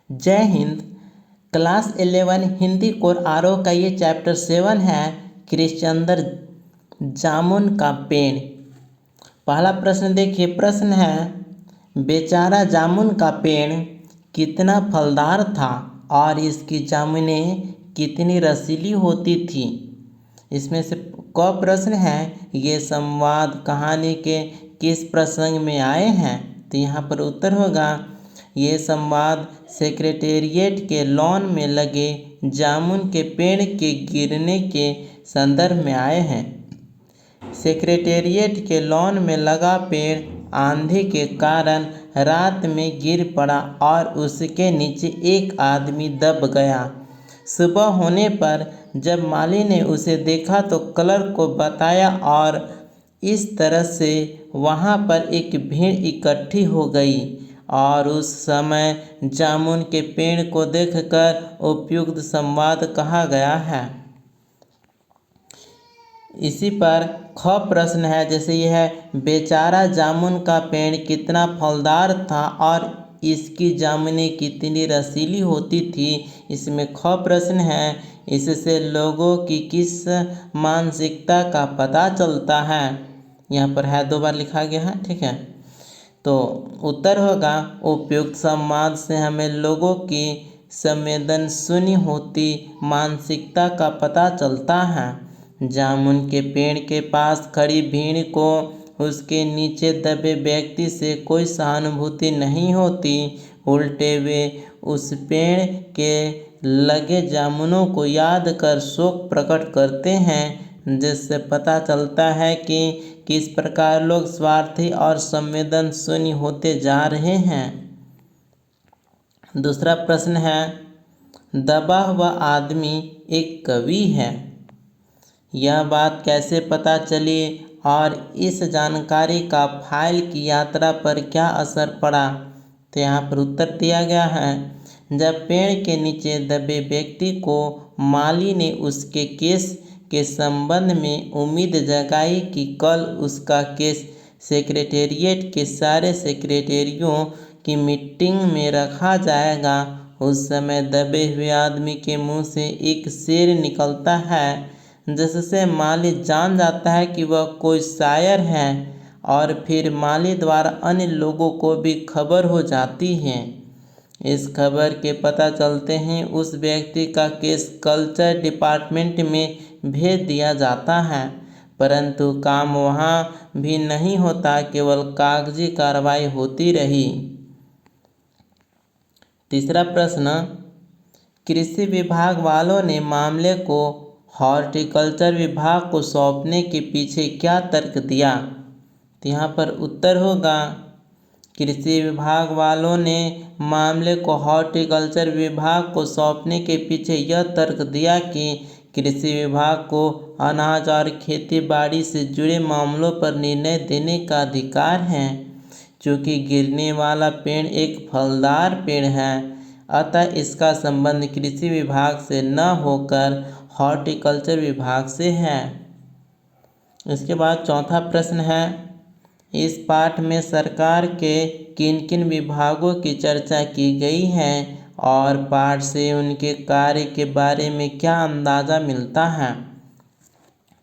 जय Hind. Class 11 Hindi core आरोह का ये चैप्टर 7 है, कृष्णचंद्र जामुन का पेड़। पहला प्रश्न देखिए। प्रश्न है, बेचारा जामुन का पेड़ कितना फलदार था और इसकी जामुनें कितनी रसीली होती थी। इसमें से क प्रश्न है, ये संवाद कहानी के किस प्रसंग में आए हैं। तो यहाँ पर उत्तर होगा, ये संवाद सेक्रेटेरिएट के लॉन में लगे जामुन के पेड़ के गिरने के संदर्भ में आए हैं। सेक्रेटेरिएट के लॉन में लगा पेड़ आंधी के कारण रात में गिर पड़ा और उसके नीचे एक आदमी दब गया। सुबह होने पर जब माली ने उसे देखा तो क्लर्क को बताया और इस तरह से वहाँ पर एक भीड़ इकट्ठी हो गई और उस समय जामुन के पेड़ को देखकर उपयुक्त संवाद कहा गया है। इसी पर ख प्रश्न है, जैसे यह है, बेचारा जामुन का पेड़ कितना फलदार था और इसकी जामुनें कितनी रसीली होती थी। इसमें ख प्रश्न है, इससे लोगों की किस मानसिकता का पता चलता है। यहाँ पर है, 2 बार लिखा गया है, ठीक है। तो उत्तर होगा, उपयुक्त संवाद से हमें लोगों की संवेदनशील होती मानसिकता का पता चलता है। जामुन के पेड़ के पास खड़ी भीड़ को उसके नीचे दबे व्यक्ति से कोई सहानुभूति नहीं होती, उल्टे वे उस पेड़ के लगे जामुनों को याद कर शोक प्रकट करते हैं, जिससे पता चलता है कि किस प्रकार लोग स्वार्थी और संवेदनशील होते जा रहे हैं। दूसरा प्रश्न है, दबा हुआ आदमी एक कवि है, यह बात कैसे पता चली और इस जानकारी का फाइल की यात्रा पर क्या असर पड़ा। तो यहाँ पर उत्तर दिया गया है, जब पेड़ के नीचे दबे व्यक्ति को माली ने उसके केस के संबंध में उम्मीद जगाई कि कल उसका केस सेक्रेटेरिएट के सारे सेक्रेटरियों की मीटिंग में रखा जाएगा, उस समय दबे हुए आदमी के मुंह से एक शेर निकलता है, जिससे माली जान जाता है कि वह कोई शायर है और फिर माली द्वारा अन्य लोगों को भी खबर हो जाती है। इस खबर के पता चलते ही उस व्यक्ति का केस कल्चर डिपार्टमेंट में भेज दिया जाता है, परंतु काम वहाँ भी नहीं होता, केवल कागजी कार्रवाई होती रही। तीसरा प्रश्न, कृषि विभाग वालों ने मामले को हॉर्टिकल्चर विभाग को सौंपने के पीछे क्या तर्क दिया। तो यहाँ पर उत्तर होगा, कृषि विभाग वालों ने मामले को हॉर्टिकल्चर विभाग को सौंपने के पीछे यह तर्क दिया कि कृषि विभाग को अनाज और खेती बाड़ी से जुड़े मामलों पर निर्णय देने का अधिकार है। चूँकि गिरने वाला पेड़ एक फलदार पेड़ है, अतः इसका संबंध कृषि विभाग से न होकर हॉर्टिकल्चर विभाग से है। इसके बाद चौथा प्रश्न है, इस पाठ में सरकार के किन किन विभागों की चर्चा की गई है और पाठ से उनके कार्य के बारे में क्या अंदाज़ा मिलता है।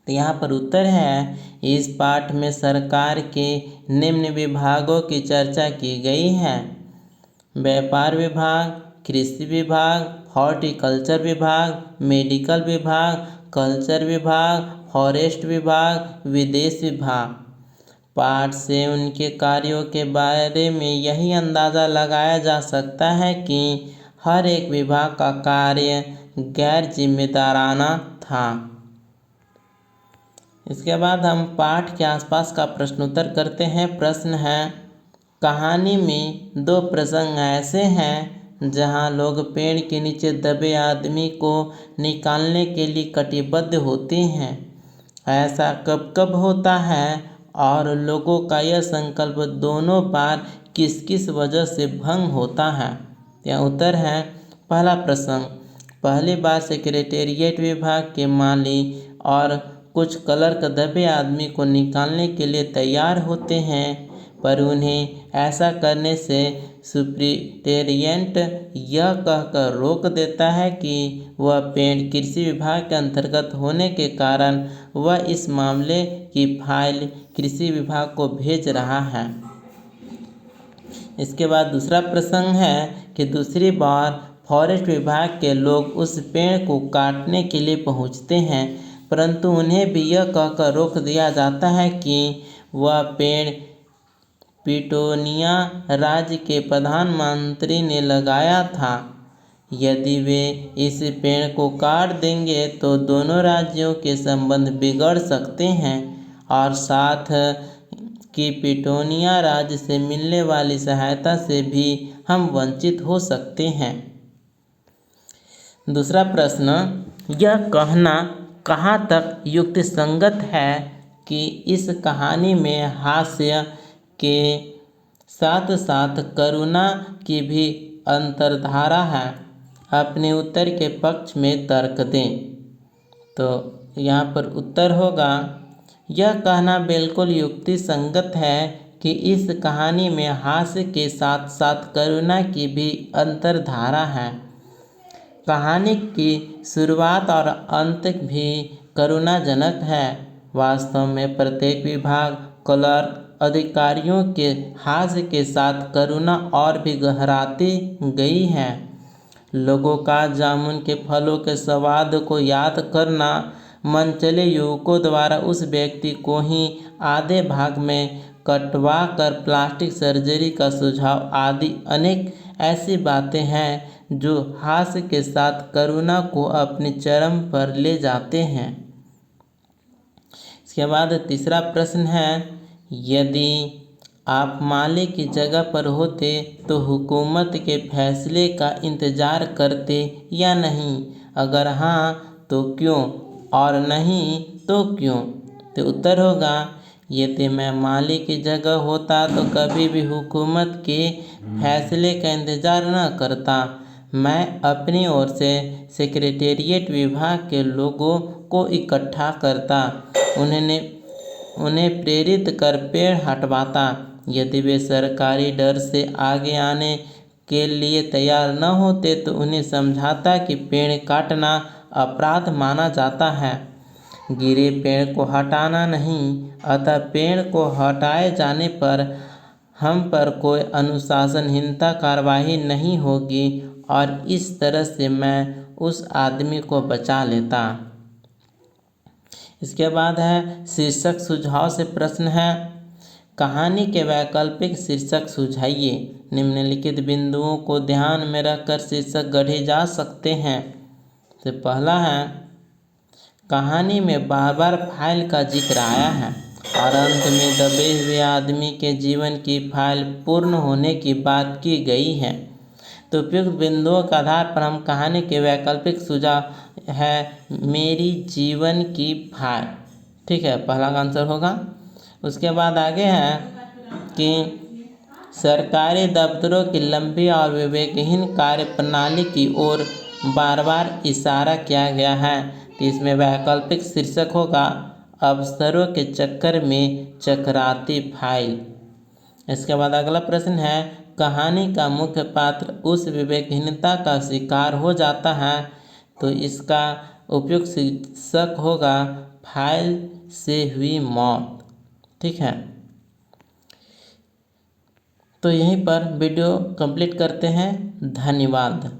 तो यहाँ पर उत्तर है, इस पाठ में सरकार के निम्न विभागों की चर्चा की गई है: व्यापार विभाग, कृषि विभाग, हॉर्टिकल्चर विभाग, मेडिकल विभाग, कल्चर विभाग, फॉरेस्ट विभाग, विदेश विभाग। पाठ से उनके कार्यों के बारे में यही अंदाज़ा लगाया जा सकता है कि हर एक विभाग का कार्य गैर जिम्मेदाराना था। इसके बाद हम पाठ के आसपास का प्रश्नोत्तर करते हैं। प्रश्न है, कहानी में 2 प्रसंग ऐसे हैं जहां लोग पेड़ के नीचे दबे आदमी को निकालने के लिए कटिबद्ध होते हैं। ऐसा कब कब होता है और लोगों का यह संकल्प दोनों बार किस किस वजह से भंग होता है। यह उत्तर है, पहला प्रसंग, पहली बार सेक्रेटेरिएट विभाग के माली और कुछ क्लर्क दबे आदमी को निकालने के लिए तैयार होते हैं, पर उन्हें ऐसा करने से सुप्रिटेरियंट यह कहकर रोक देता है कि वह पेड़ कृषि विभाग के अंतर्गत होने के कारण वह इस मामले की फाइल कृषि विभाग को भेज रहा है। इसके बाद दूसरा प्रसंग है कि दूसरी बार फॉरेस्ट विभाग के लोग उस पेड़ को काटने के लिए पहुंचते हैं, परंतु उन्हें भी यह कहकर रोक दिया जाता है कि वह पेड़ पिटोनिया राज्य के प्रधानमंत्री ने लगाया था। यदि वे इस पेड़ को काट देंगे तो दोनों राज्यों के संबंध बिगड़ सकते हैं और साथ कि पिटोनिया राज्य से मिलने वाली सहायता से भी हम वंचित हो सकते हैं। दूसरा प्रश्न, यह कहना कहाँ तक युक्तिसंगत है कि इस कहानी में हास्य के साथ साथ करुणा की भी अंतर्धारा है? अपने उत्तर के पक्ष में तर्क दें। तो यहाँ पर उत्तर होगा, यह कहना बिल्कुल युक्तिसंगत है कि इस कहानी में हास्य के साथ साथ करुणा की भी अंतर्धारा है। कहानी की शुरुआत और अंत भी करुणाजनक है। वास्तव में प्रत्येक विभाग, क्लर्क, अधिकारियों के हास्य के साथ करुणा और भी गहराती गई है। लोगों का जामुन के फलों के स्वाद को याद करना, मनचले युवकों द्वारा उस व्यक्ति को ही आधे भाग में कटवा कर प्लास्टिक सर्जरी का सुझाव आदि अनेक ऐसी बातें हैं जो हास्य के साथ करुणा को अपने चरम पर ले जाते हैं। इसके बाद तीसरा प्रश्न है, यदि आप माली की जगह पर होते तो हुकूमत के फैसले का इंतज़ार करते या नहीं? अगर हाँ तो क्यों, और नहीं तो क्यों? तो उत्तर होगा, यदि मैं माली की जगह होता तो कभी भी हुकूमत के फैसले का इंतज़ार न करता। मैं अपनी ओर से सेक्रेटेरिएट विभाग के लोगों को इकट्ठा करता, उन्हें प्रेरित कर पेड़ हटवाता। यदि वे सरकारी डर से आगे आने के लिए तैयार न होते तो उन्हें समझाता कि पेड़ काटना अपराध माना जाता है, गिरे पेड़ को हटाना नहीं। अतः पेड़ को हटाए जाने पर हम पर कोई अनुशासनहीनता कार्रवाई नहीं होगी और इस तरह से मैं उस आदमी को बचा लेता। इसके बाद है शीर्षक सुझाव से प्रश्न है, कहानी के वैकल्पिक शीर्षक सुझाइए। निम्नलिखित बिंदुओं को ध्यान में रखकर शीर्षक गढ़े जा सकते हैं। तो पहला है, कहानी में बार बार फाइल का जिक्र आया है और अंत में दबे हुए आदमी के जीवन की फाइल पूर्ण होने की बात की गई है। तो उपयुक्त बिंदुओं के आधार पर हम कहानी के वैकल्पिक सुझाव है मेरी जीवन की फाइल। ठीक है, पहला का आंसर होगा। उसके बाद आगे है कि सरकारी दफ्तरों की लंबी और विवेकहीन कार्य प्रणाली की ओर बार बार इशारा किया गया है। तो इसमें वैकल्पिक शीर्षक होगा, अफसरों के चक्कर में चकराती फाइल। इसके बाद अगला प्रश्न है, कहानी का मुख्य पात्र उस विवेकहीनता का शिकार हो जाता है। तो इसका उपयुक्त शीर्षक होगा, फाइल से हुई मौत। ठीक है, तो यहीं पर वीडियो कंप्लीट करते हैं। धन्यवाद।